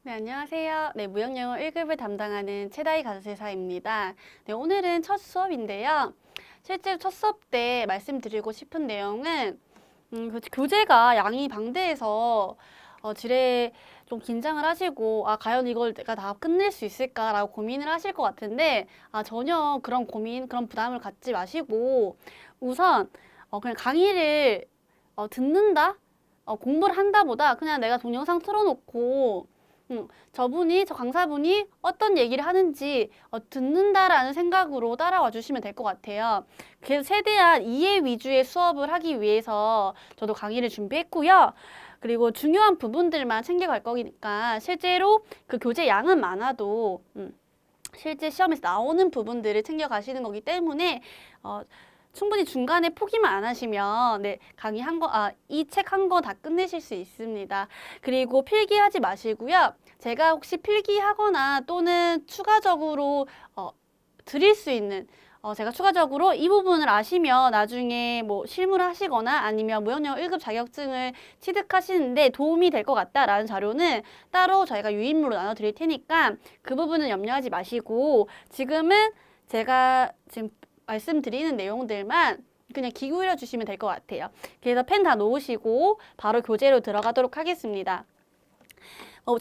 네, 안녕하세요. 네, 무역영어 1급을 담당하는 최다희 가르치사입니다. 네, 오늘은 첫 수업인데요. 실제로 첫 수업 때 말씀드리고 싶은 내용은 교재가 양이 방대해서 지레 좀 긴장을 하시고 과연 이걸 내가 다 끝낼 수 있을까라고 고민을 하실 것 같은데 전혀 그런 고민, 그런 부담을 갖지 마시고 우선 그냥 강의를 듣는다? 공부를 한다보다 그냥 내가 동영상 틀어놓고 저 강사분이 어떤 얘기를 하는지 듣는다라는 생각으로 따라와 주시면 될 것 같아요. 그래서 최대한 이해 위주의 수업을 하기 위해서 저도 강의를 준비했고요. 그리고 중요한 부분들만 챙겨갈 거니까 실제로 그 교재 양은 많아도 실제 시험에서 나오는 부분들을 챙겨가시는 거기 때문에 충분히 중간에 포기만 안 하시면 강의 이 책 한 거 다 끝내실 수 있습니다. 그리고 필기하지 마시고요. 제가 혹시 필기하거나 또는 추가적으로 드릴 수 있는 제가 추가적으로 이 부분을 아시면 나중에 뭐 실무를 하시거나 아니면 무역영어 1급 자격증을 취득하시는데 도움이 될 것 같다라는 자료는 따로 저희가 유인물로 나눠 드릴 테니까 그 부분은 염려하지 마시고 지금은 제가 지금 말씀드리는 내용들만 그냥 기울여 주시면 될 것 같아요. 그래서 펜 다 놓으시고 바로 교재로 들어가도록 하겠습니다.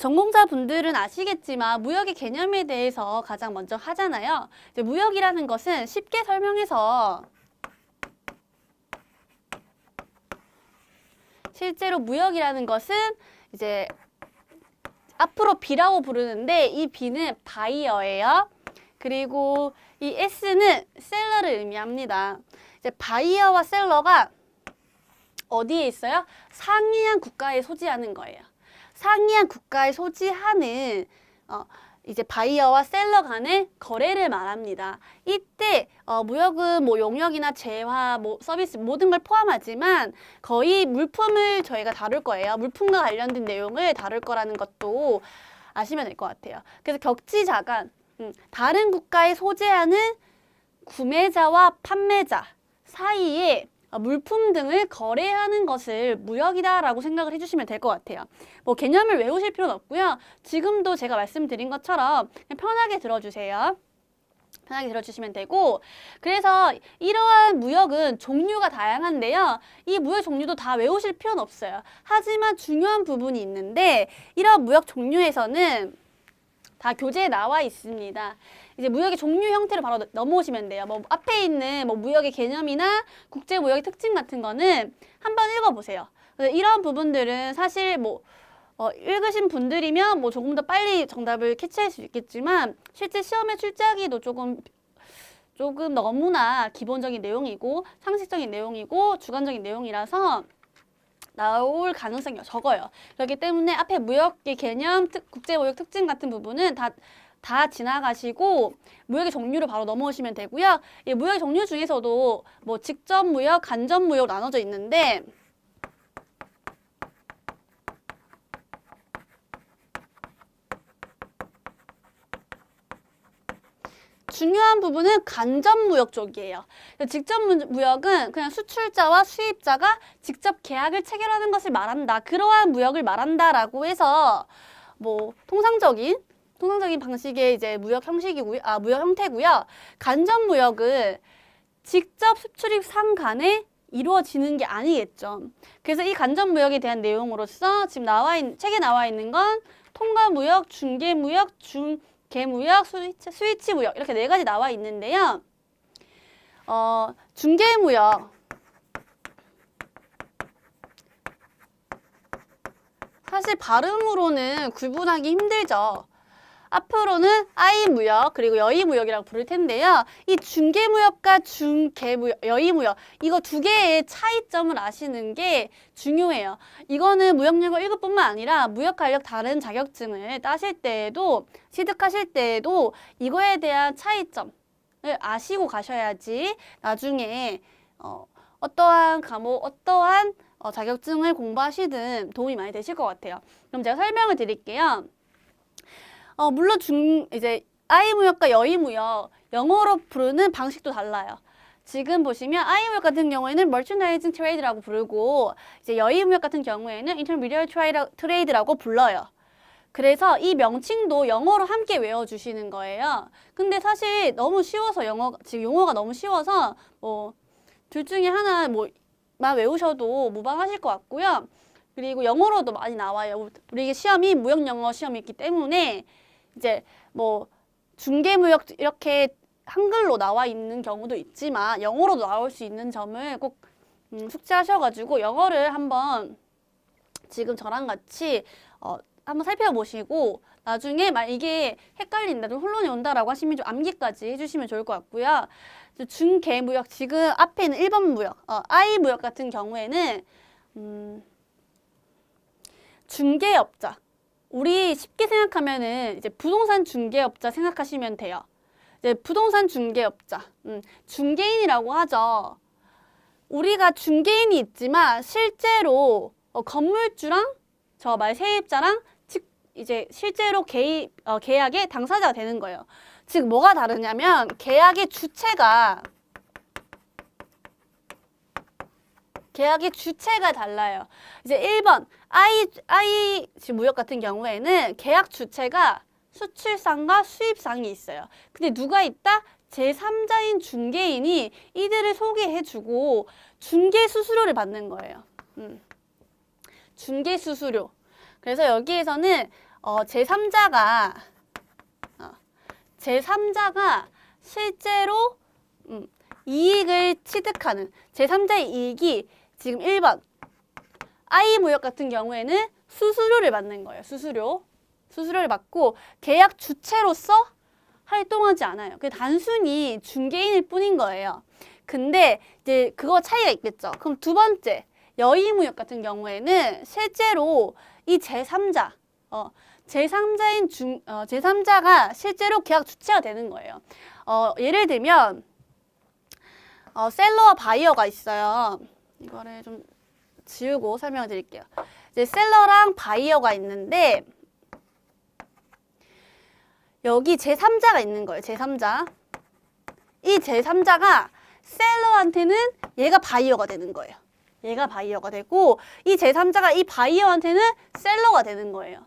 전공자분들은 아시겠지만 무역의 개념에 대해서 가장 먼저 하잖아요. 이제 무역이라는 것은 쉽게 설명해서 실제로 무역이라는 것은 이제 앞으로 B라고 부르는데 이 B는 바이어예요. 그리고 이 S는 셀러를 의미합니다. 이제 바이어와 셀러가 어디에 있어요? 상이한 국가에 소지하는 거예요. 상이한 국가에 소지하는 이제 바이어와 셀러 간의 거래를 말합니다. 이때 무역은 뭐 용역이나 재화, 뭐 서비스 모든 걸 포함하지만 거의 물품을 저희가 다룰 거예요. 물품과 관련된 내용을 다룰 거라는 것도 아시면 될 것 같아요. 그래서 격지자간 다른 국가에 소재하는 구매자와 판매자 사이에 물품 등을 거래하는 것을 무역이다라고 생각을 해주시면 될 것 같아요. 뭐 개념을 외우실 필요는 없고요. 지금도 제가 말씀드린 것처럼 그냥 편하게 들어주세요. 편하게 들어주시면 되고 그래서 이러한 무역은 종류가 다양한데요. 이 무역 종류도 다 외우실 필요는 없어요. 하지만 중요한 부분이 있는데 이러한 무역 종류에서는 다 교재에 나와 있습니다. 이제 무역의 종류 형태로 바로 넘어오시면 돼요. 뭐 앞에 있는 뭐 무역의 개념이나 국제 무역의 특징 같은 거는 한번 읽어보세요. 이런 부분들은 사실 뭐 읽으신 분들이면 뭐 조금 더 빨리 정답을 캐치할 수 있겠지만 실제 시험에 출제하기도 조금 너무나 기본적인 내용이고 상식적인 내용이고 주관적인 내용이라서 나올 가능성이 적어요. 그렇기 때문에 앞에 무역의 개념, 국제무역 특징 같은 부분은 다 지나가시고 무역의 종류로 바로 넘어오시면 되고요. 이 무역의 종류 중에서도 뭐 직접 무역, 간접 무역 나눠져 있는데 중요한 부분은 간접무역 쪽이에요. 직접 무역은 그냥 수출자와 수입자가 직접 계약을 체결하는 것을 말한다. 그러한 무역을 말한다라고 해서 뭐 통상적인 방식의 이제 무역 형태고요. 간접무역은 직접 수출입 상 간에 이루어지는 게 아니겠죠. 그래서 이 간접무역에 대한 내용으로서 지금 책에 나와 있는 건 통과무역, 중개무역, 개무역, 스위치 무역 이렇게 네 가지 나와 있는데요. 중개무역 사실 발음으로는 구분하기 힘들죠. 앞으로는 아이무역 그리고 여의무역이라고 부를 텐데요. 이 중개무역과 여의무역 이거 두 개의 차이점을 아시는 게 중요해요. 이거는 무역영어 1급뿐만 아니라 무역관련 다른 자격증을 따실 때에도 취득하실 때에도 이거에 대한 차이점을 아시고 가셔야지 나중에 어떠한 과목, 어떠한 자격증을 공부하시든 도움이 많이 되실 것 같아요. 그럼 제가 설명을 드릴게요. 물론 이제 아이무역과 여의무역 영어로 부르는 방식도 달라요. 지금 보시면 아이무역 같은 경우에는 merchandising trade라고 부르고 이제 여의무역 같은 경우에는 intermediate trade라고 불러요. 그래서 이 명칭도 영어로 함께 외워주시는 거예요. 근데 사실 너무 쉬워서 지금 용어가 너무 쉬워서 뭐 둘 중에 하나 뭐만 외우셔도 무방하실 것 같고요. 그리고 영어로도 많이 나와요. 우리 시험이 무역영어 시험이 있기 때문에 이제 뭐 중개무역 이렇게 한글로 나와 있는 경우도 있지만 영어로도 나올 수 있는 점을 꼭 숙지하셔가지고 영어를 한번 지금 저랑 같이 한번 살펴보시고 나중에 이게 헷갈린다, 좀 혼란이 온다라고 하시면 좀 암기까지 해주시면 좋을 것 같고요. 중개무역, 지금 앞에 있는 1번 무역, I 무역 같은 경우에는 중개업자. 우리 쉽게 생각하면은 이제 부동산 중개업자 생각하시면 돼요. 이제 부동산 중개업자, 중개인이라고 하죠. 우리가 중개인이 있지만 실제로 건물주랑 저 세입자랑 이제 실제로 계약의 당사자가 되는 거예요. 즉 뭐가 다르냐면 계약의 주체가 달라요. 이제 1번 I 무역 같은 경우에는 계약 주체가 수출상과 수입상이 있어요. 근데 누가 있다? 제3자인 중개인이 이들을 소개해주고 중개 수수료를 받는 거예요. 중개 수수료. 그래서 여기에서는 제3자가 실제로 이익을 취득하는 제3자의 이익이 지금 1번 I 무역 같은 경우에는 수수료를 받는 거예요. 수수료를 받고 계약 주체로서 활동하지 않아요. 그게 단순히 중개인일 뿐인 거예요. 근데 이제 그거 차이가 있겠죠. 그럼 두 번째 여의무역 같은 경우에는 실제로 이 제3자가 실제로 계약 주체가 되는 거예요. 예를 들면 셀러와 바이어가 있어요. 이거를 좀 지우고 설명을 드릴게요. 이제 셀러랑 바이어가 있는데 여기 제3자가 있는 거예요. 제3자. 이 제3자가 셀러한테는 얘가 바이어가 되는 거예요. 얘가 바이어가 되고 이 제3자가 이 바이어한테는 셀러가 되는 거예요.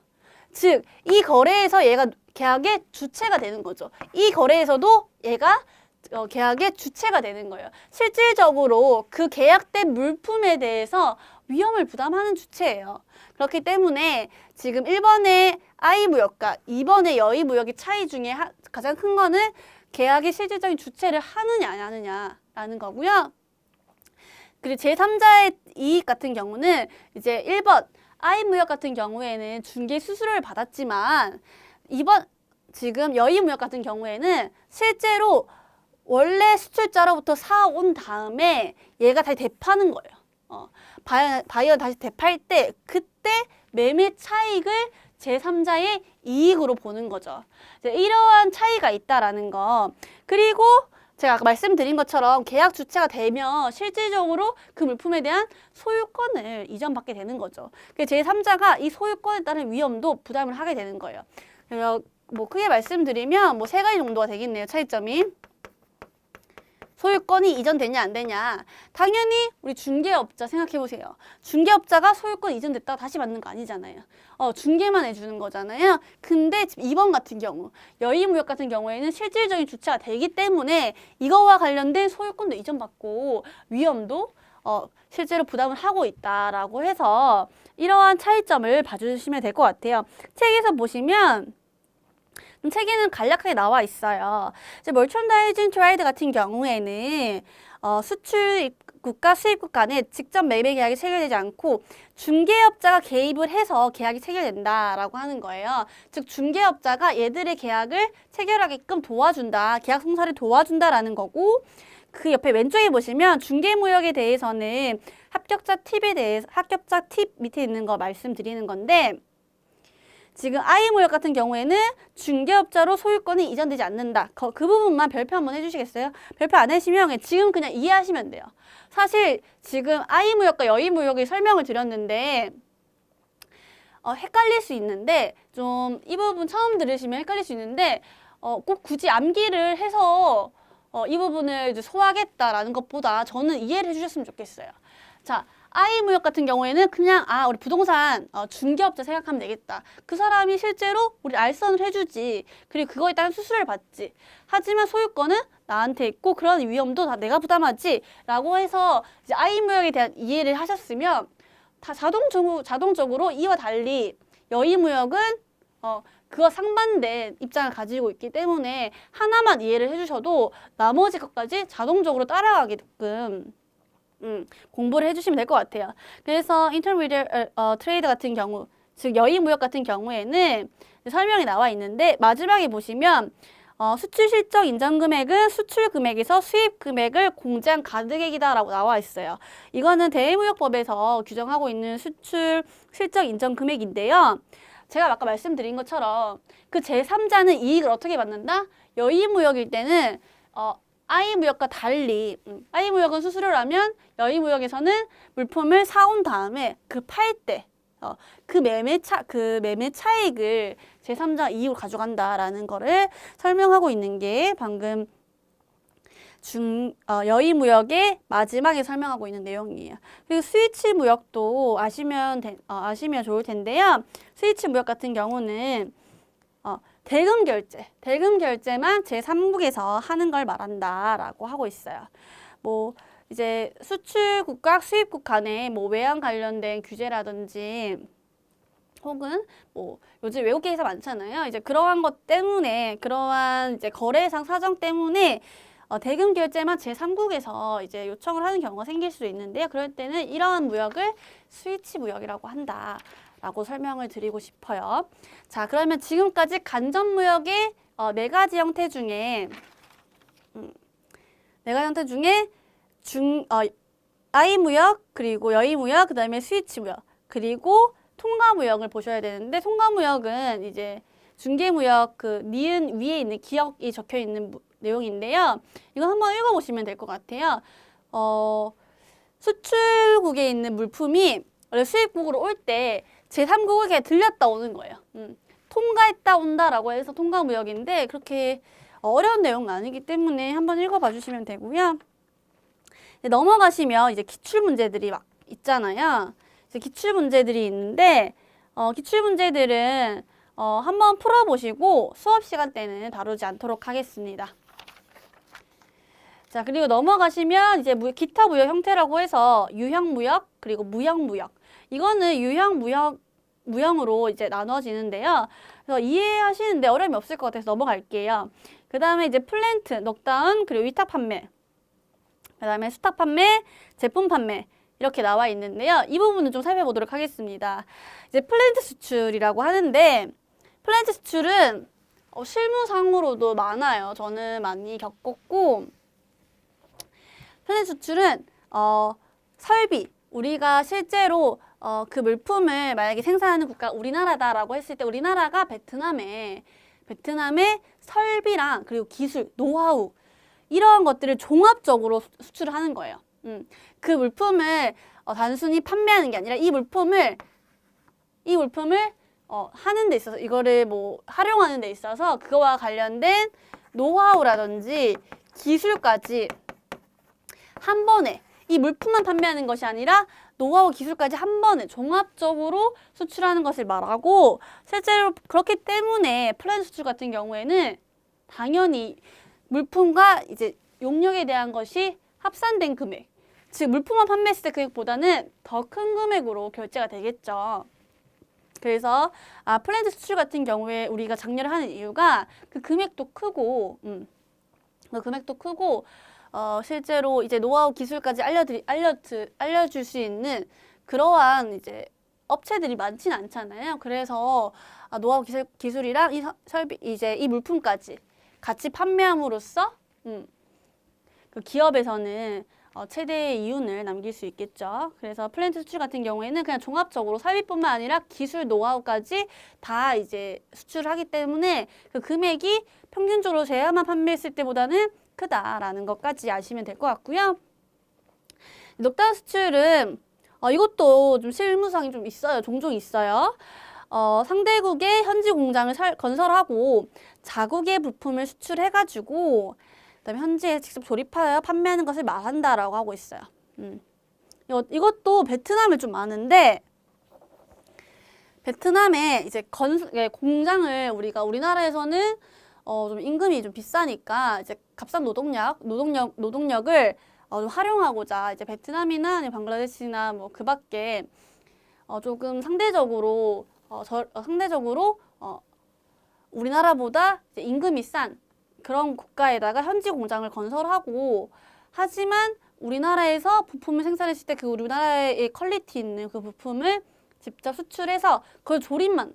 즉, 이 거래에서 얘가 계약의 주체가 되는 거죠. 이 거래에서도 얘가 계약의 주체가 되는 거예요. 실질적으로 그 계약된 물품에 대해서 위험을 부담하는 주체예요. 그렇기 때문에 지금 1번의 I무역과 2번의 여의무역의 차이 중에 가장 큰 거는 계약의 실질적인 주체를 하느냐 안 하느냐라는 거고요. 그리고 제3자의 이익 같은 경우는 이제 1번 I무역 같은 경우에는 중개 수수료를 받았지만 지금 여의무역 같은 경우에는 실제로 원래 수출자로부터 사온 다음에 얘가 다시 되파는 거예요. 바이어는 다시 되팔 때 그때 매매 차익을 제3자의 이익으로 보는 거죠. 이러한 차이가 있다라는 거. 그리고 제가 아까 말씀드린 것처럼 계약 주체가 되면 실질적으로 그 물품에 대한 소유권을 이전받게 되는 거죠. 제3자가 이 소유권에 따른 위험도 부담을 하게 되는 거예요. 그래서 뭐 크게 말씀드리면 뭐 세 가지 정도가 되겠네요. 차이점이. 소유권이 이전되냐 안 되냐. 당연히 우리 중개업자 생각해 보세요. 중개업자가 소유권 이전됐다가 다시 받는 거 아니잖아요. 중개만 해주는 거잖아요. 근데 2번 같은 경우 여의무역 같은 경우에는 실질적인 주체가 되기 때문에 이거와 관련된 소유권도 이전받고 위험도 실제로 부담을 하고 있다라고 해서 이러한 차이점을 봐주시면 될 것 같아요. 책에서 보시면 책에는 간략하게 나와 있어요. 이제 멀천다이징 트레이드 같은 경우에는 수출국과 수입국 간에 직접 매매 계약이 체결되지 않고 중개업자가 개입을 해서 계약이 체결된다라고 하는 거예요. 즉 중개업자가 얘들의 계약을 체결하게끔 도와준다, 계약 성사를 도와준다라는 거고, 그 옆에 왼쪽에 보시면 중개무역에 대해서는 합격자 팁 밑에 있는 거 말씀드리는 건데, 지금 I무역 같은 경우에는 중개업자로 소유권이 이전되지 않는다. 그 부분만 별표 한번 해주시겠어요? 별표 안 해주시면 지금 그냥 이해하시면 돼요. 사실 지금 I무역과 여의무역의 설명을 드렸는데 헷갈릴 수 있는데 좀 이 부분 처음 들으시면 헷갈릴 수 있는데 꼭 굳이 암기를 해서 이 부분을 이제 소화하겠다라는 것보다 저는 이해를 해주셨으면 좋겠어요. 자, I 무역 같은 경우에는 그냥 우리 부동산 중개업자 생각하면 되겠다. 그 사람이 실제로 우리 알선을 해주지. 그리고 그거에 따른 수수료를 받지. 하지만 소유권은 나한테 있고 그런 위험도 다 내가 부담하지. 라고 해서 이제 I 무역에 대한 이해를 하셨으면 다 자동적으로 이와 달리 여의 무역은 그와 상반된 입장을 가지고 있기 때문에 하나만 이해를 해주셔도 나머지 것까지 자동적으로 따라가게끔 공부를 해주시면 될 것 같아요. 그래서 인터미디얼 트레이드 같은 경우, 즉 여의 무역 같은 경우에는 설명이 나와 있는데 마지막에 보시면 수출 실적 인정 금액은 수출 금액에서 수입 금액을 공제한 가득액이다라고 나와 있어요. 이거는 대외무역법에서 규정하고 있는 수출 실적 인정 금액인데요. 제가 아까 말씀드린 것처럼 그 제3자는 이익을 어떻게 받는다? 여의 무역일 때는 I 무역과 달리 I 무역은 수수료라면 여의 무역에서는 물품을 사온 다음에 그 팔 때 그 매매 차익을 제3자 이익으로 가져간다라는 거를 설명하고 있는 게 방금 여의 무역의 마지막에 설명하고 있는 내용이에요. 그리고 스위치 무역도 아시면 좋을 텐데요. 스위치 무역 같은 경우는 대금 결제만 제3국에서 하는 걸 말한다라고 하고 있어요. 뭐 이제 수출국과 수입국 간에 뭐 외환 관련된 규제라든지 혹은 뭐 요즘 외국계 회사 많잖아요. 이제 그러한 것 때문에 그러한 이제 거래상 사정 때문에 대금 결제만 제3국에서 이제 요청을 하는 경우가 생길 수 있는데요. 그럴 때는 이러한 무역을 스위치 무역이라고 한다라고 설명을 드리고 싶어요. 자, 그러면 지금까지 간접무역의 네 가지 형태 중에 I 무역, 그리고 여의 무역, 그다음에 스위치 무역, 그리고 통가 무역을 보셔야 되는데 통가 무역은 이제 중개 무역 그 니은 위에 있는 기억이 적혀 있는 내용인데요. 이거 한번 읽어보시면 될 것 같아요. 수출국에 있는 물품이 원래 수입국으로 올 때 제3국에 들렸다 오는 거예요. 통과했다 온다라고 해서 통과무역인데 그렇게 어려운 내용은 아니기 때문에 한번 읽어봐 주시면 되고요. 넘어가시면 이제 기출 문제들이 막 있잖아요. 이제 기출 문제들이 있는데 기출 문제들은 한번 풀어보시고 수업 시간 때는 다루지 않도록 하겠습니다. 자, 그리고 넘어가시면 이제 기타 무역 형태라고 해서 유형 무역 그리고 무형 무역. 이거는 유형 무형으로 이제 나눠지는데요. 그래서 이해하시는데 어려움이 없을 것 같아서 넘어갈게요. 그 다음에 이제 플랜트, 넉다운, 그리고 위탁 판매. 그 다음에 수탁 판매, 제품 판매. 이렇게 나와 있는데요. 이 부분은 좀 살펴보도록 하겠습니다. 이제 플랜트 수출이라고 하는데 플랜트 수출은 실무상으로도 많아요. 저는 많이 겪었고 플랜트 수출은 설비, 우리가 실제로 그 물품을 만약에 생산하는 국가가 우리나라다라고 했을 때 우리나라가 베트남에 설비랑 그리고 기술, 노하우 이러한 것들을 종합적으로 수출을 하는 거예요. 그 물품을 단순히 판매하는 게 아니라 이 물품을 하는 데 있어서 이거를 뭐 활용하는 데 있어서 그거와 관련된 노하우라든지 기술까지 한 번에 이 물품만 판매하는 것이 아니라 노하우 기술까지 한 번에 종합적으로 수출하는 것을 말하고 실제로 그렇기 때문에 플랜 수출 같은 경우에는 당연히 물품과 이제 용역에 대한 것이 합산된 금액, 즉 물품만 판매했을 때 금액보다는 더 큰 금액으로 결제가 되겠죠. 그래서 플랜트 수출 같은 경우에 우리가 장려를 하는 이유가 그 금액도 크고 실제로 이제 노하우 기술까지 알려줄 수 있는 그러한 이제 업체들이 많지는 않잖아요. 그래서 노하우 기술이랑 이 설비 이제 이 물품까지 같이 판매함으로써 그 기업에서는 최대의 이윤을 남길 수 있겠죠. 그래서 플랜트 수출 같은 경우에는 그냥 종합적으로 설비뿐만 아니라 기술 노하우까지 다 이제 수출을 하기 때문에 그 금액이 평균적으로 제야만 판매했을 때보다는 크다라는 것까지 아시면 될 것 같고요. 넉다운 수출은 이것도 좀 실무상이 좀 있어요. 종종 있어요. 상대국의 현지 공장을 건설하고 자국의 부품을 수출해가지고 그다음에 현지에 직접 조립하여 판매하는 것을 말한다라고 하고 있어요. 이것도 베트남에 좀 많은데 베트남에 이제 공장을 우리나라에서는 좀 임금이 좀 비싸니까 이제 값싼 노동력을 좀 활용하고자 이제 베트남이나 아니면 방글라데시나 뭐 그 밖에 조금 상대적으로 우리나라보다 이제 임금이 싼 그런 국가에다가 현지 공장을 건설하고 하지만 우리나라에서 부품을 생산했을 때 그 우리나라의 퀄리티 있는 그 부품을 직접 수출해서 그걸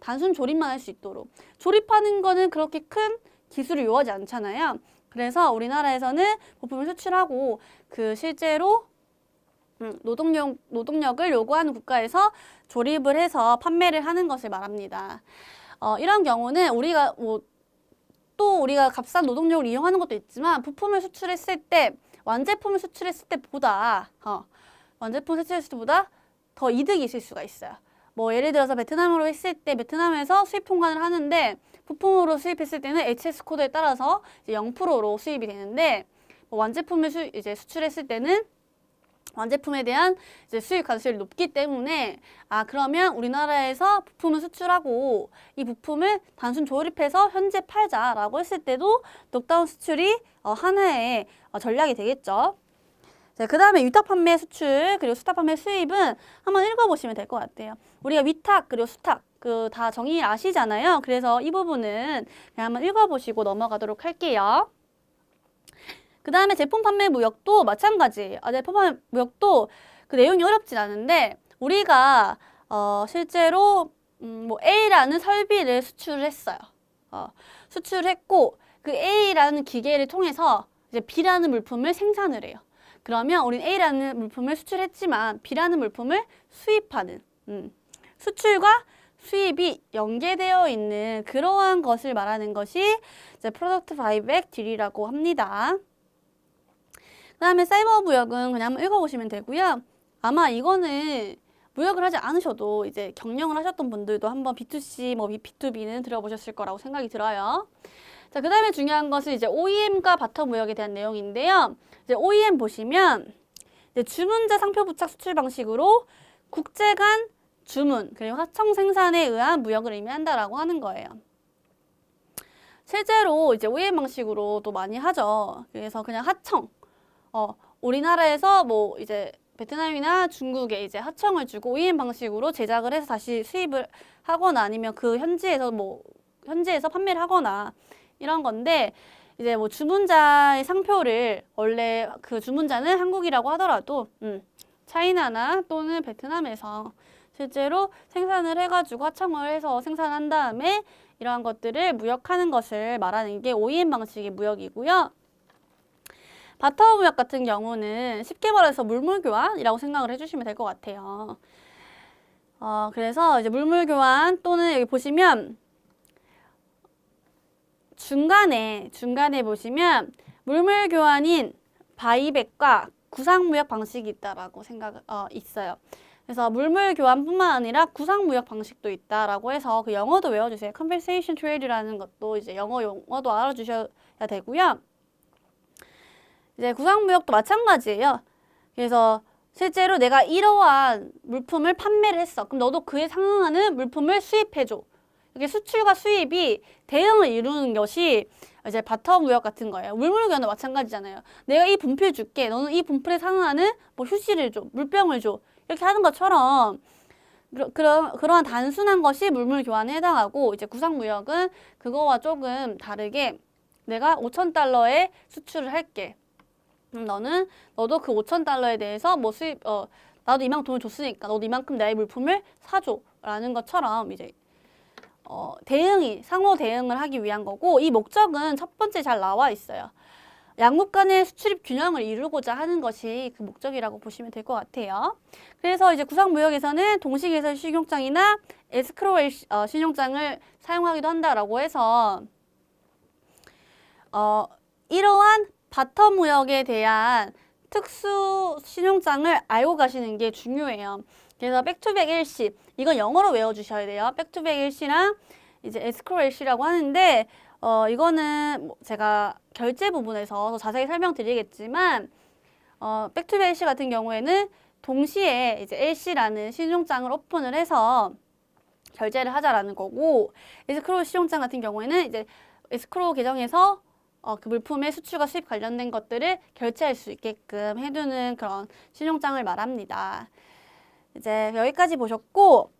단순 조립만 할 수 있도록. 조립하는 거는 그렇게 큰 기술을 요하지 않잖아요. 그래서 우리나라에서는 부품을 수출하고 그 실제로 노동력을 요구하는 국가에서 조립을 해서 판매를 하는 것을 말합니다. 이런 경우는 우리가 값싼 노동력을 이용하는 것도 있지만 부품을 수출했을 때 완제품을 수출했을 때보다 더 이득이 있을 수가 있어요. 뭐 예를 들어서 베트남으로 했을 때 베트남에서 수입 통관을 하는데 부품으로 수입했을 때는 HS 코드에 따라서 이제 0%로 수입이 되는데 뭐 완제품을 이제 수출했을 때는 완제품에 대한 이제 수입 가능성이 높기 때문에 그러면 우리나라에서 부품을 수출하고 이 부품을 단순 조립해서 현재 팔자라고 했을 때도 넉다운 수출이 하나의 전략이 되겠죠. 자, 그 다음에 위탁 판매 수출 그리고 수탁 판매 수입은 한번 읽어보시면 될 것 같아요. 우리가 위탁 그리고 수탁 그 다 정의 아시잖아요. 그래서 이 부분은 그냥 한번 읽어보시고 넘어가도록 할게요. 그 다음에 제품 판매 무역도 마찬가지예요. 제품 판매 무역도 그 내용이 어렵진 않은데 우리가 실제로 뭐 A라는 설비를 수출을 했어요. 수출했고 그 A라는 기계를 통해서 이제 B라는 물품을 생산을 해요. 그러면 우린 A라는 물품을 수출했지만 B라는 물품을 수입하는 수출과 수입이 연계되어 있는 그러한 것을 말하는 것이 이제 프로덕트 바이백 딜이라고 합니다. 그 다음에 사이버 무역은 그냥 한번 읽어보시면 되고요. 아마 이거는 무역을 하지 않으셔도 이제 경영을 하셨던 분들도 한번 B2C, 뭐 B2B는 들어보셨을 거라고 생각이 들어요. 자, 그 다음에 중요한 것은 이제 OEM과 바터 무역에 대한 내용인데요. 이제 OEM 보시면 이제 주문자 상표 부착 수출 방식으로 국제 간 주문 그리고 하청 생산에 의한 무역을 의미한다라고 하는 거예요. 실제로 이제 OEM 방식으로도 많이 하죠. 그래서 그냥 하청. 우리나라에서 뭐 이제 베트남이나 중국에 이제 하청을 주고 OEM 방식으로 제작을 해서 다시 수입을 하거나 아니면 그 현지에서 판매를 하거나 이런 건데 이제 뭐 주문자의 상표를 원래 그 주문자는 한국이라고 하더라도 차이나나 또는 베트남에서 실제로 생산을 해가지고 하청을 해서 생산한 다음에 이러한 것들을 무역하는 것을 말하는 게 OEM 방식의 무역이고요. 바터 무역 같은 경우는 쉽게 말해서 물물교환이라고 생각을 해주시면 될 것 같아요. 그래서 이제 물물교환 또는 여기 보시면 중간에 보시면 물물교환인 바이백과 구상무역 방식이 있다라고 있어요. 그래서 물물교환뿐만 아니라 구상무역 방식도 있다라고 해서 그 영어도 외워주세요. Compensation Trade라는 것도 이제 영어도 알아주셔야 되고요. 이제 구상무역도 마찬가지예요. 그래서 실제로 내가 이러한 물품을 판매를 했어. 그럼 너도 그에 상응하는 물품을 수입해줘. 이게 수출과 수입이 대응을 이루는 것이 이제 바터 무역 같은 거예요. 물물교환도 마찬가지잖아요. 내가 이 분필 줄게. 너는 이 분필에 상응하는 뭐 휴지를 줘, 물병을 줘. 이렇게 하는 것처럼 그러한 단순한 것이 물물교환에 해당하고 이제 구상무역은 그거와 조금 다르게 내가 5,000달러에 수출을 할게. 너도 그 5,000달러에 대해서 뭐 나도 이만큼 돈을 줬으니까 너도 이만큼 나의 물품을 사줘. 라는 것처럼 이제 상호 대응을 하기 위한 거고 이 목적은 첫 번째 잘 나와 있어요. 양국 간의 수출입 균형을 이루고자 하는 것이 그 목적이라고 보시면 될 것 같아요. 그래서 이제 구상무역에서는 동식예설 신용장이나 에스크로우 신용장을 사용하기도 한다라고 해서 이러한 바터 무역에 대한 특수 신용장을 알고 가시는 게 중요해요. 그래서 백투백 일시 이건 영어로 외워주셔야 돼요. 백투백 일시랑 이제 에스크로우 일시라고 하는데 이거는 제가 결제 부분에서 더 자세히 설명드리겠지만 백투백 일시 같은 경우에는 동시에 이제 LC라는 신용장을 오픈을 해서 결제를 하자라는 거고, 에스크로우 신용장 같은 경우에는 이제 에스크로우 계정에서 그 물품의 수출과 수입 관련된 것들을 결제할 수 있게끔 해두는 그런 신용장을 말합니다. 이제 여기까지 보셨고,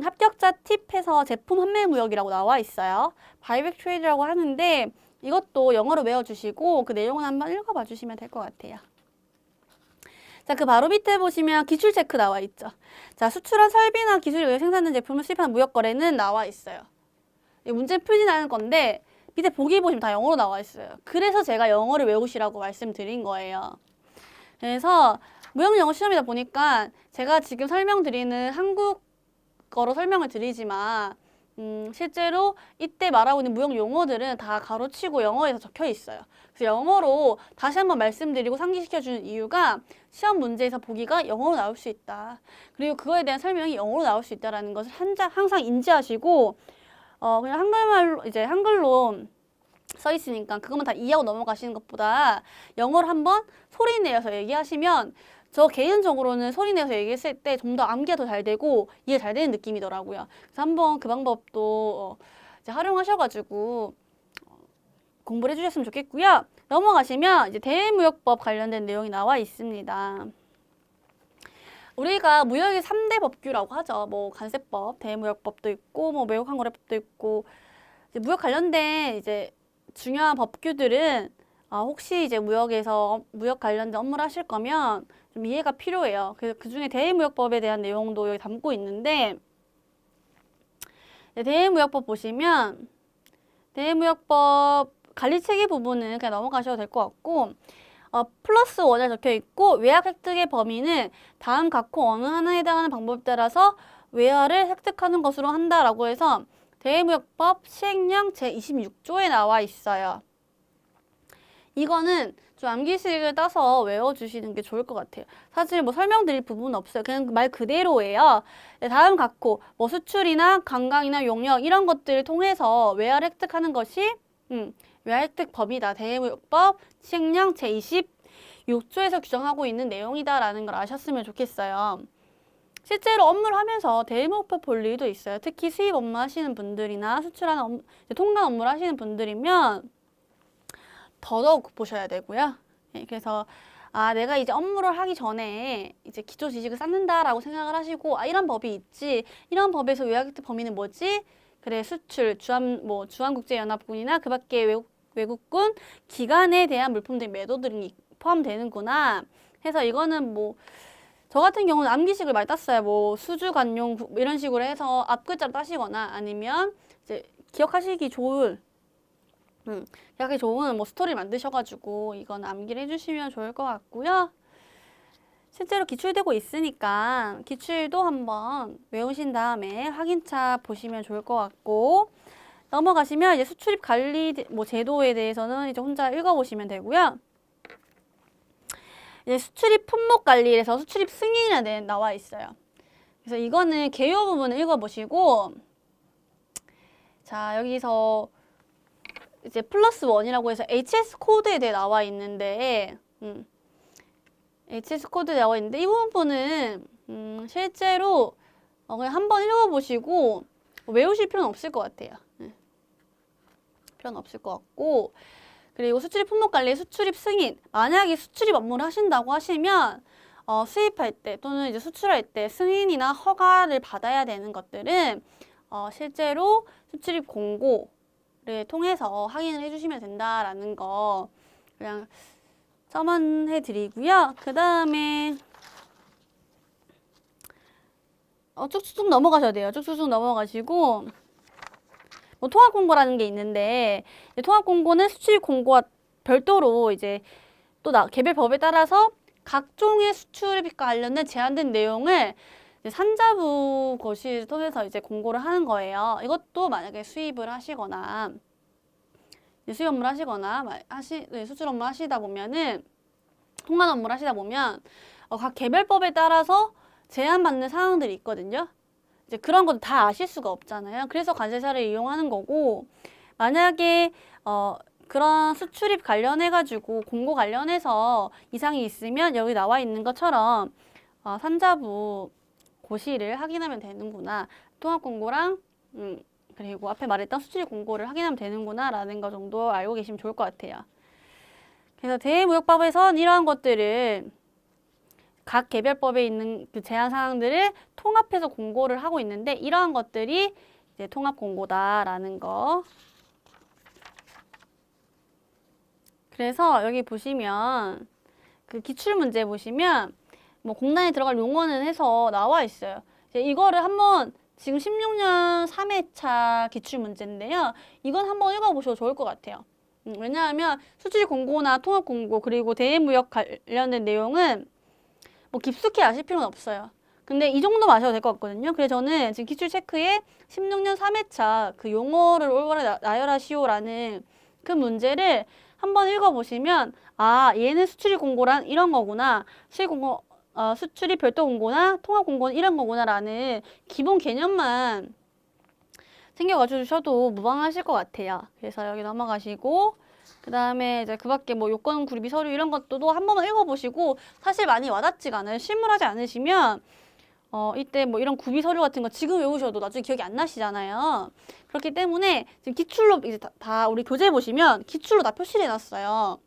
합격자 팁에서 제품 판매 무역이라고 나와 있어요. 바이백 트레이드라고 하는데 이것도 영어로 외워주시고 그 내용을 한번 읽어봐 주시면 될 것 같아요. 자, 그 바로 밑에 보시면 기출 체크 나와 있죠. 자, 수출한 설비나 기술에 의해 생산된 제품을 수입하는 무역 거래는 나와 있어요. 문제 풀지는 건데 밑에 보기 보시면 다 영어로 나와 있어요. 그래서 제가 영어를 외우시라고 말씀드린 거예요. 그래서 무역 영어 시험이다 보니까 제가 지금 설명드리는 한국어로 설명을 드리지만 실제로 이때 말하고 있는 무역 용어들은 다 가로치고 영어에서 적혀 있어요. 그래서 영어로 다시 한번 말씀드리고 상기시켜주는 이유가 시험 문제에서 보기가 영어로 나올 수 있다. 그리고 그거에 대한 설명이 영어로 나올 수 있다는 것을 항상 인지하시고 그냥 한글말로 이제 한글로 써 있으니까 그것만 다 이해하고 넘어가시는 것보다 영어로 한번 소리 내어서 얘기하시면 저 개인적으로는 소리 내서 얘기했을 때 좀 더 암기가 더 잘 되고 이해 잘 되는 느낌이더라고요. 그래서 한번 그 방법도 이제 활용하셔가지고 공부를 해주셨으면 좋겠고요. 넘어가시면 이제 대무역법 관련된 내용이 나와 있습니다. 우리가 무역의 3대 법규라고 하죠. 뭐 관세법, 대무역법도 있고, 뭐 매국항거래법도 있고, 이제 무역 관련된 이제 중요한 법규들은 혹시 이제 무역에서 무역 관련된 업무를 하실 거면 좀 이해가 필요해요. 그래서 그중에 대무역법에 대한 내용도 여기 담고 있는데, 대무역법 보시면 대무역법 관리체계 부분은 그냥 넘어가셔도 될 것 같고, 플러스 1에 적혀 있고 외화 획득의 범위는 다음 각호 어느 하나에 해당하는 방법에 따라서 외화를 획득하는 것으로 한다라고 해서 대무역법 시행령 제26조에 나와 있어요. 이거는 좀 암기식을 따서 외워주시는 게 좋을 것 같아요. 사실 뭐 설명드릴 부분은 없어요. 그냥 말 그대로예요. 다음 각호, 뭐 수출이나 관광이나 용역 이런 것들을 통해서 외화를 획득하는 것이 외화 획득 범위다. 대무역법 시행령 제26조에서 규정하고 있는 내용이다라는 걸 아셨으면 좋겠어요. 실제로 업무를 하면서 대무역법 볼 일도 있어요. 특히 수입 업무 하시는 분들이나 수출하는 통관 업무를 하시는 분들이면 더더욱 보셔야 되고요. 네, 그래서 내가 이제 업무를 하기 전에 이제 기초 지식을 쌓는다라고 생각을 하시고 이런 법이 있지. 이런 법에서 외화 획득 범위는 뭐지? 그래, 수출, 주한국제연합군이나 그 밖에 외국군 기관에 대한 물품들의 매도들이 포함되는구나 해서 이거는 뭐 저 같은 경우는 암기식을 많이 땄어요. 뭐 수주관용 이런 식으로 해서 앞글자로 따시거나 아니면 이제 기억하기 좋은 뭐 스토리를 만드셔가지고 이건 암기를 해주시면 좋을 것 같고요. 실제로 기출되고 있으니까 기출도 한번 외우신 다음에 확인차 보시면 좋을 것 같고, 넘어가시면 이제 수출입 관리 뭐 제도에 대해서는 이제 혼자 읽어보시면 되고요. 이제 수출입 품목 관리에서 수출입 승인이라는 나와 있어요. 그래서 이거는 개요 부분을 읽어보시고, 자 여기서 이제 플러스 1이라고 해서 HS 코드에 대해 나와 있는데, HS 코드에 나와 있는데 이 부분은 실제로 그냥 한번 읽어보시고 외우실 필요는 없을 것 같아요. 필요는 없을 것 같고, 그리고 수출입 품목 관리, 수출입 승인. 만약에 수출입 업무를 하신다고 하시면 수입할 때 또는 이제 수출할 때 승인이나 허가를 받아야 되는 것들은 실제로 수출입 공고를 통해서 확인을 해주시면 된다라는 거 그냥 첨언해 드리고요. 그 다음에 쭉쭉 넘어가셔야 돼요. 쭉쭉 넘어가시고 뭐 통합공고라는 게 있는데 통합공고는 수출입 공고와 별도로 이제 또 개별 법에 따라서 각종의 수출입과 관련된 제한된 내용을 이제 산자부 거시를 통해서 이제 공고를 하는 거예요. 이것도 만약에 수입을 하시거나 수입 업무를 하시거나 수출 업무 하시다 보면은 통관 업무를 하시다 보면 각 개별법에 따라서 제한받는 사항들이 있거든요. 이제 그런 것도 다 아실 수가 없잖아요. 그래서 관세사를 이용하는 거고, 만약에 그런 수출입 관련해가지고 공고 관련해서 이상이 있으면 여기 나와 있는 것처럼 산자부 고시를 확인하면 되는구나. 통합공고랑 그리고 앞에 말했던 수출 공고를 확인하면 되는구나 라는 거 정도 알고 계시면 좋을 것 같아요. 그래서 대무역법에선 이러한 것들을 각 개별법에 있는 그 제한 사항들을 통합해서 공고를 하고 있는데 이러한 것들이 이제 통합 공고다라는 거. 그래서 여기 보시면 그 기출 문제 보시면 뭐 공단에 들어갈 용어는 해서 나와 있어요. 이제 이거를 한번 지금 16년 3회차 기출 문제인데요. 이건 한번 읽어보셔도 좋을 것 같아요. 왜냐하면 수출 공고나 통합 공고 그리고 대무역 관련된 내용은 뭐 깊숙이 아실 필요는 없어요. 근데 이 정도만 아셔도 될 것 같거든요. 그래서 저는 지금 기출 체크에 16년 3회차 그 용어를 올바르게 나열하시오라는 그 문제를 한번 읽어보시면 아 얘는 수출입 공고란 이런 거구나. 수출입 별도 공고나 통합 공고는 이런 거구나라는 기본 개념만 챙겨가 주셔도 무방하실 것 같아요. 그래서 여기 넘어가시고 그 다음에 이제 그 밖에 뭐 요건 구리비 서류 이런 것도 한 번만 읽어보시고 사실 많이 와닿지가 않아요. 실물하지 않으시면 이때 뭐 이런 구비 서류 같은 거 지금 외우셔도 나중에 기억이 안 나시잖아요. 그렇기 때문에 지금 기출로 이제 다 우리 교재 보시면 기출로 다 표시를 해놨어요.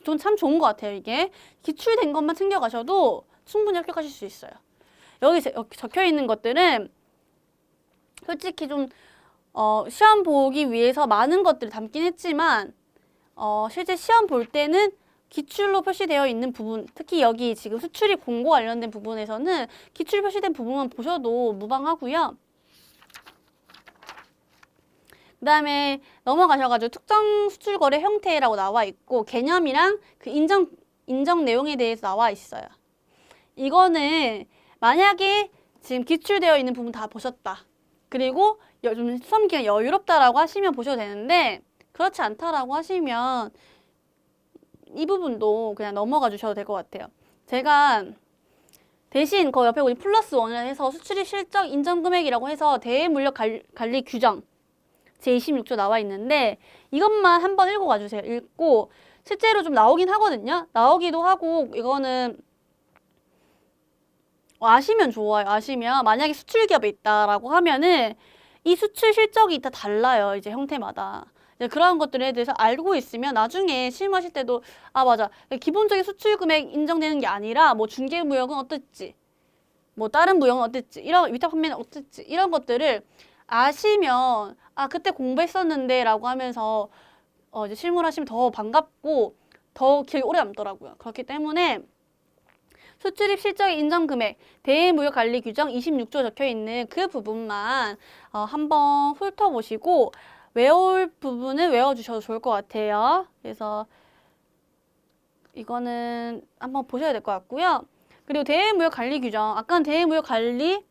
전 참 좋은 것 같아요. 이게 기출된 것만 챙겨가셔도 충분히 합격하실 수 있어요. 여기 적혀 있는 것들은 솔직히 좀 시험 보기 위해서 많은 것들을 담긴 했지만 실제 시험 볼 때는 기출로 표시되어 있는 부분, 특히 여기 지금 수출입 공고 관련된 부분에서는 기출 표시된 부분만 보셔도 무방하고요. 그 다음에 넘어가셔가지고 특정 수출 거래 형태라고 나와 있고 개념이랑 그 인정 내용에 대해서 나와 있어요. 이거는 만약에 지금 기출되어 있는 부분 다 보셨다. 그리고 좀 수험 기간 여유롭다라고 하시면 보셔도 되는데 그렇지 않다라고 하시면 이 부분도 그냥 넘어가 주셔도 될 것 같아요. 제가 대신 그 옆에 우리 플러스 원을 해서 수출입 실적 인정 금액이라고 해서 대물력 관리 규정 제26조 나와 있는데 이것만 한번 읽어가 주세요. 읽고 실제로 좀 나오긴 하거든요. 나오기도 하고 이거는 아시면 좋아요. 아시면 만약에 수출 기업에 있다라고 하면은 이 수출 실적이 다 달라요. 이제 형태마다. 이제 그런 것들에 대해서 알고 있으면 나중에 실무하실 때도 아 맞아. 기본적인 수출 금액 인정되는 게 아니라 뭐 중개 무역은 어땠지? 뭐 다른 무역은 어땠지? 이런 위탁 판매는 어땠지? 이런 것들을 아시면 아 그때 공부했었는데 라고 하면서 이제 실무를 하시면 더 반갑고 더 기억이 오래 남더라고요. 그렇기 때문에 수출입 실적 인정 금액, 대무역 관리 규정 26조 적혀 있는 그 부분만 한번 훑어보시고 외울 부분은 외워주셔도 좋을 것 같아요. 그래서 이거는 한번 보셔야 될 것 같고요. 그리고 대무역 관리 규정, 아까는 대무역 관리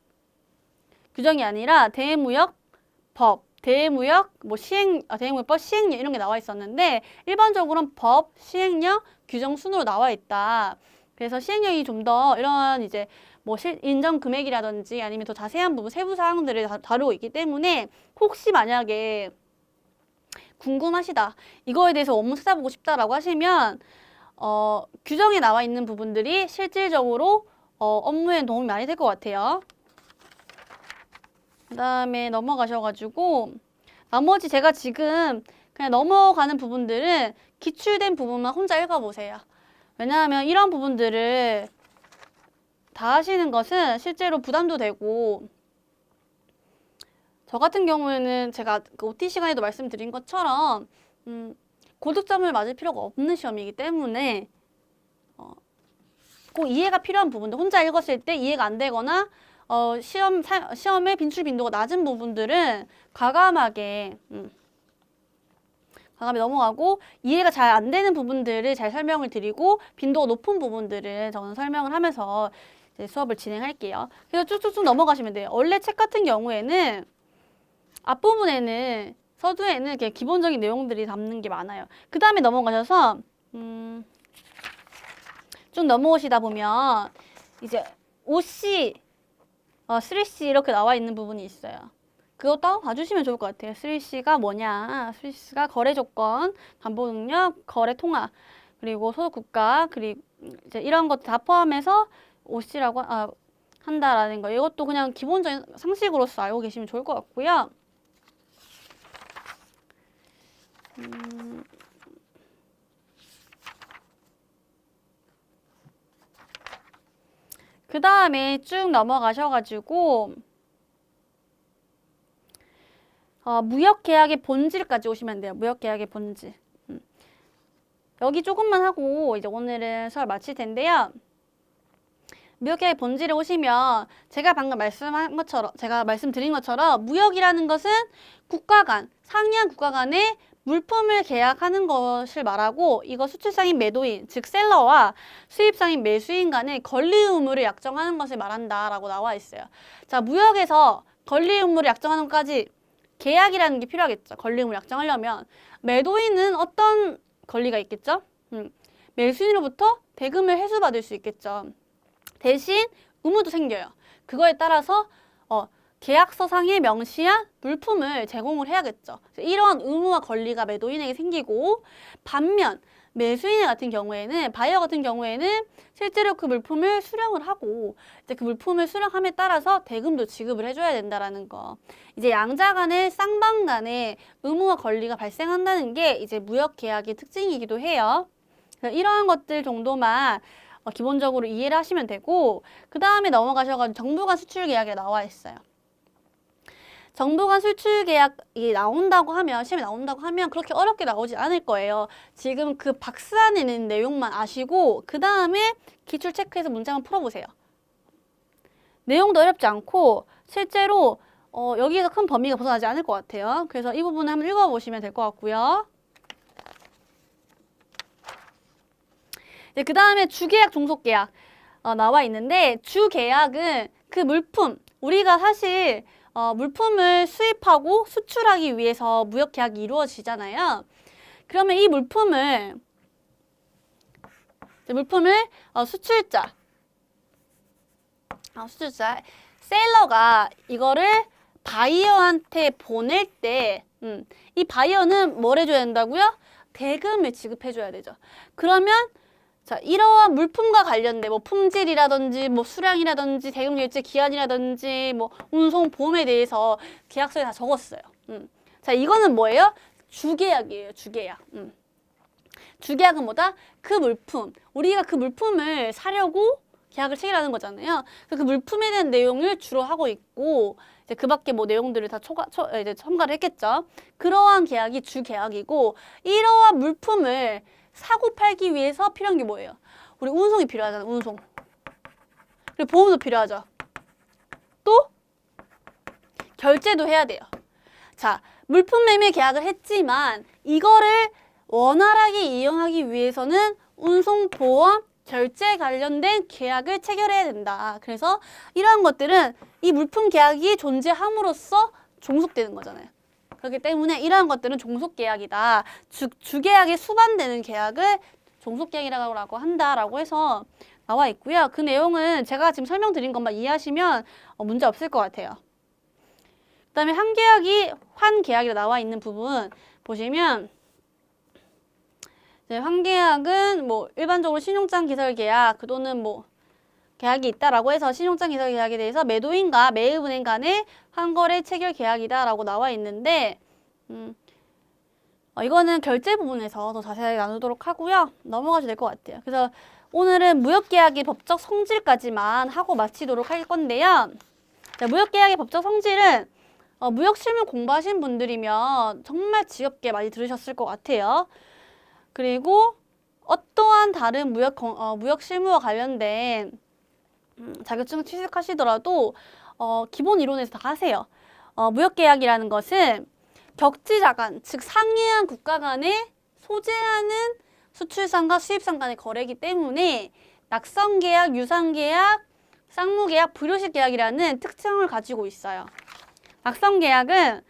규정이 아니라 대무역법, 대무역법 시행령 이런 게 나와 있었는데 일반적으로는 법, 시행령, 규정 순으로 나와 있다. 그래서 시행령이 좀 더 이런 이제 뭐 인정 금액이라든지 아니면 더 자세한 부분 세부 사항들을 다루고 있기 때문에 혹시 만약에 궁금하시다 이거에 대해서 원문 찾아보고 싶다라고 하시면 규정에 나와 있는 부분들이 실질적으로 업무에 도움이 많이 될 것 같아요. 그 다음에 넘어가셔가지고 나머지 제가 지금 그냥 넘어가는 부분들은 기출된 부분만 혼자 읽어보세요. 왜냐하면 이런 부분들을 다 하시는 것은 실제로 부담도 되고 저 같은 경우에는 제가 그 OT 시간에도 말씀드린 것처럼 고득점을 맞을 필요가 없는 시험이기 때문에 꼭 이해가 필요한 부분들 혼자 읽었을 때 이해가 안 되거나 시험의 빈출 빈도가 낮은 부분들은 과감하게 넘어가고 이해가 잘 안 되는 부분들을 잘 설명을 드리고 빈도가 높은 부분들을 저는 설명을 하면서 이제 수업을 진행할게요. 그래서 쭉쭉쭉 넘어가시면 돼요. 원래 책 같은 경우에는 앞부분에는 서두에는 그냥 기본적인 내용들이 담는 게 많아요. 그 다음에 넘어가셔서 쭉 넘어오시다 보면 이제 5C, 3C 이렇게 나와 있는 부분이 있어요. 그거 따로 봐주시면 좋을 것 같아요. 3C가 뭐냐? 3C가 거래 조건, 담보 능력, 거래 통화, 그리고 소득 국가, 그리고 이제 이런 것 다 포함해서 한다라는 거. 이것도 그냥 기본적인 상식으로서 알고 계시면 좋을 것 같고요. 그 다음에 쭉 넘어가셔가지고 무역계약의 본질까지 오시면 돼요. 무역계약의 본질. 여기 조금만 하고 이제 오늘은 수업 마칠 텐데요. 무역계약의 본질에 오시면 제가 방금 말씀드린 것처럼 무역이라는 것은 국가 간, 상이한 국가 간의 물품을 계약하는 것을 말하고 이거 수출상인 매도인, 즉 셀러와 수입상인 매수인 간의 권리 의무를 약정하는 것을 말한다라고 나와 있어요. 자, 무역에서 권리 의무를 약정하는 것까지 계약이라는 게 필요하겠죠. 권리 의무를 약정하려면 매도인은 어떤 권리가 있겠죠? 매수인으로부터 대금을 회수받을 수 있겠죠. 대신 의무도 생겨요. 그거에 따라서 계약서상에 명시한 물품을 제공을 해야겠죠. 이런 의무와 권리가 매도인에게 생기고 반면 매수인 같은 경우에는 바이어 같은 경우에는 실제로 그 물품을 수령을 하고 이제 그 물품을 수령함에 따라서 대금도 지급을 해줘야 된다라는 거. 이제 양자 간의 쌍방 간의 의무와 권리가 발생한다는 게 이제 무역 계약의 특징이기도 해요. 이러한 것들 정도만 기본적으로 이해를 하시면 되고 그 다음에 넘어가셔가지고 정부 간 수출 계약에 나와 있어요. 정부 간 수출 계약이 나온다고 하면 시험에 나온다고 하면 그렇게 어렵게 나오지 않을 거예요. 지금 그 박스 안에 있는 내용만 아시고 그 다음에 기출 체크해서 문장을 풀어보세요. 내용도 어렵지 않고 실제로 여기에서 큰 범위가 벗어나지 않을 것 같아요. 그래서 이 부분을 한번 읽어보시면 될 것 같고요. 그 다음에 주계약, 종속계약 나와 있는데 주계약은 그 물품, 우리가 사실 물품을 수입하고 수출하기 위해서 무역계약이 이루어지잖아요. 그러면 이 물품을 수출자, 셀러가 이거를 바이어한테 보낼 때 이 바이어는 뭘 해줘야 된다고요? 대금을 지급해줘야 되죠. 그러면 자, 이러한 물품과 관련된 뭐 품질이라든지 뭐 수량이라든지 대금 결제 기한이라든지 뭐 운송 보험에 대해서 계약서에 다 적었어요. 자, 이거는 뭐예요? 주계약이에요. 주계약. 주계약은 뭐다? 그 물품. 우리가 그 물품을 사려고 계약을 체결하는 거잖아요. 그 물품에 대한 내용을 주로 하고 있고 이제 그 밖에 뭐 내용들을 다 이제 첨가를 했겠죠. 그러한 계약이 주계약이고 이러한 물품을 사고 팔기 위해서 필요한 게 뭐예요? 우리 운송이 필요하잖아요. 운송. 그리고 보험도 필요하죠. 또 결제도 해야 돼요. 자, 물품 매매 계약을 했지만 이거를 원활하게 이용하기 위해서는 운송, 보험, 결제 관련된 계약을 체결해야 된다. 그래서 이러한 것들은 이 물품 계약이 존재함으로써 종속되는 거잖아요. 그렇기 때문에 이러한 것들은 종속계약이다. 주계약에 수반되는 계약을 종속계약이라고 한다라고 해서 나와 있고요. 그 내용은 제가 지금 설명드린 것만 이해하시면 문제 없을 것 같아요. 그 다음에 환계약이라 나와 있는 부분 보시면 이제 환계약은 뭐 일반적으로 신용장 기설 계약 또는 뭐 계약이 있다라고 해서 신용장 기설 계약에 대해서 매도인과 매입은행 간의 환거래 체결 계약이다라고 나와 있는데 이거는 결제 부분에서 더 자세하게 나누도록 하고요. 넘어가셔도 될 것 같아요. 그래서 오늘은 무역계약의 법적 성질까지만 하고 마치도록 할 건데요. 자, 무역계약의 법적 성질은 무역실무 공부하신 분들이면 정말 지겹게 많이 들으셨을 것 같아요. 그리고 어떠한 다른 무역실무와 관련된 자격증 취득하시더라도 기본 이론에서 다 하세요. 무역계약이라는 것은 격지자 간, 즉 상이한 국가 간에 소재하는 수출상과 수입상 간의 거래이기 때문에 낙선계약, 유상계약, 쌍무계약, 불효식 계약이라는 특징을 가지고 있어요. 낙선계약은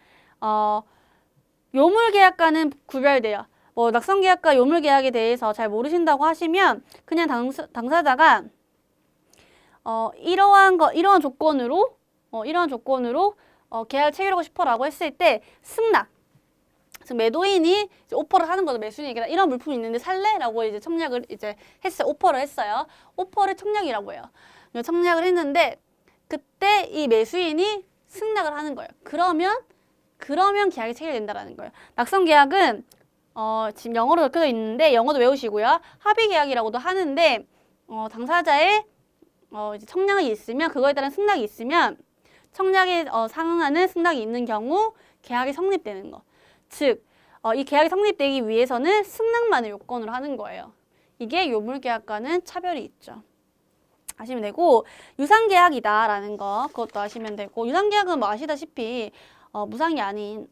요물계약과는 구별돼요. 뭐 낙선계약과 요물계약에 대해서 잘 모르신다고 하시면 그냥 당사자가 이러한 조건으로 계약을 체결하고 싶어라고 했을 때 승낙, 즉 매도인이 이제 오퍼를 하는 거죠. 매수인에게 이런 물품이 있는데 살래? 라고 이제 청약을 이제 했어요. 오퍼를 했어요. 오퍼를 청약이라고 해요. 청약을 했는데 그때 이 매수인이 승낙을 하는 거예요. 그러면 계약이 체결된다라는 거예요. 낙선 계약은 지금 영어로 적혀져 있는데 영어도 외우시고요. 합의 계약이라고도 하는데 당사자의 이제 청약이 있으면 그거에 따른 승낙이 있으면 청약에 상응하는 승낙이 있는 경우 계약이 성립되는 거. 즉, 이 계약이 성립되기 위해서는 승낙만을 요건으로 하는 거예요. 이게 요물계약과는 차별이 있죠. 아시면 되고 유상계약이다라는 거 그것도 아시면 되고 유상계약은 뭐 아시다시피 무상이 아닌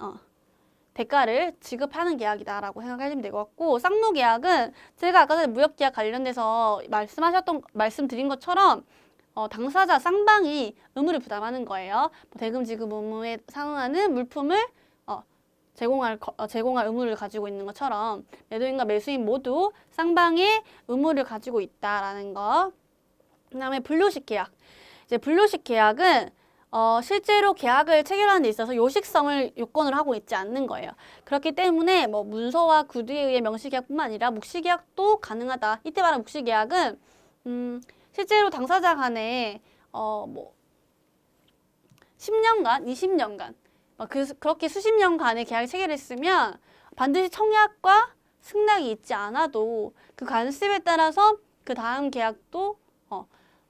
대가를 지급하는 계약이다라고 생각하시면 될 것 같고 쌍무계약은 제가 아까 전에 무역계약 관련돼서 말씀드린 것처럼 당사자 쌍방이 의무를 부담하는 거예요. 뭐 대금 지급 의무에 상응하는 물품을 제공할 의무를 가지고 있는 것처럼 매도인과 매수인 모두 쌍방의 의무를 가지고 있다라는 거. 그다음에 분료식 계약. 이제 분료식 계약은 실제로 계약을 체결하는 데 있어서 요식성을 요건을 하고 있지 않는 거예요. 그렇기 때문에 뭐 문서와 구두에 의해 명시계약뿐만 아니라 묵시계약도 가능하다. 이때 말하는 묵시계약은 실제로 당사자 간에 뭐 10년간, 20년간 그렇게 수십 년간의 계약이 체결했으면 반드시 청약과 승낙이 있지 않아도 그 관습에 따라서 그 다음 계약도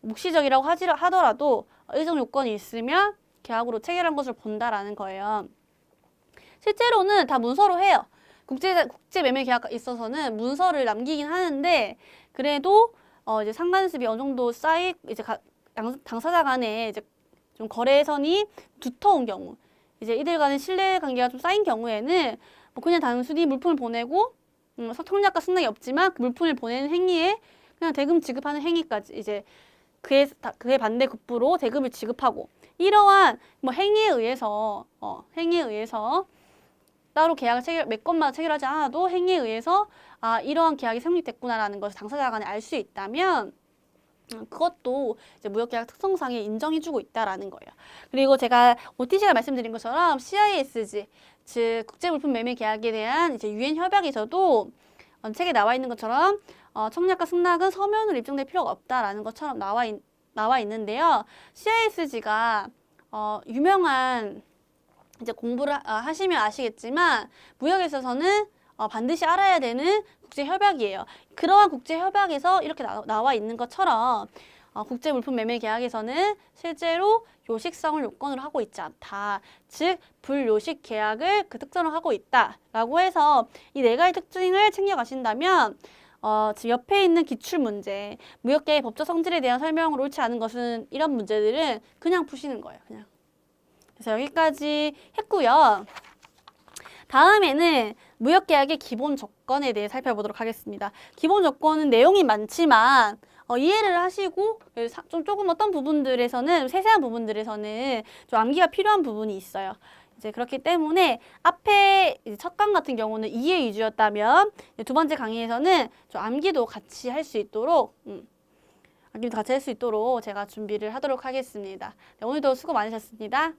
묵시적이라고 하더라도 일정 요건이 있으면 계약으로 체결한 것을 본다라는 거예요. 실제로는 다 문서로 해요. 국제 매매 계약 있어서는 문서를 남기긴 하는데 그래도 이제 상관습이 어느 정도 이제 당사자 간에 이제 좀 거래선이 두터운 경우, 이제 이들 간의 신뢰 관계가 좀 쌓인 경우에는 뭐 그냥 단순히 물품을 보내고 청약과 승낙이 없지만 그 물품을 보내는 행위에 그냥 대금 지급하는 행위까지 이제 그에 반대 급부로 대금을 지급하고 이러한 뭐 행위에 의해서 따로 계약을 몇 건마다 체결하지 않아도 행위에 의해서 이러한 계약이 성립됐구나라는 것을 당사자 간에 알 수 있다면 그것도 이제 무역계약 특성상에 인정해주고 있다라는 거예요. 그리고 제가 OTC가 말씀드린 것처럼 CISG, 즉 국제물품매매계약에 대한 이제 유엔 협약에서도 책에 나와 있는 것처럼 청약과 승낙은 서면으로 입증될 필요가 없다라는 것처럼 나와 있는데요. CISG가 유명한 이제 공부를 하시면 아시겠지만 무역에 있어서는 반드시 알아야 되는 국제협약이에요. 그러한 국제협약에서 이렇게 나와 있는 것처럼 국제물품매매계약에서는 실제로 요식성을 요건으로 하고 있지 않다. 즉 불요식 계약을 그 특성으로 하고 있다라고 해서 이 네 가지 특징을 챙겨가신다면 지금 옆에 있는 기출문제, 무역계의 법적 성질에 대한 설명으로 옳지 않은 것은 이런 문제들은 그냥 푸시는 거예요. 그냥. 그래서 여기까지 했고요. 다음에는 무역계약의 기본 조건에 대해 살펴보도록 하겠습니다. 기본 조건은 내용이 많지만 이해를 하시고 조금 어떤 부분들에서는 세세한 부분들에서는 좀 암기가 필요한 부분이 있어요. 이제 그렇기 때문에 앞에 첫 강 같은 경우는 이해 위주였다면 두 번째 강의에서는 좀 암기도 같이 할 수 있도록 제가 준비를 하도록 하겠습니다. 네, 오늘도 수고 많으셨습니다.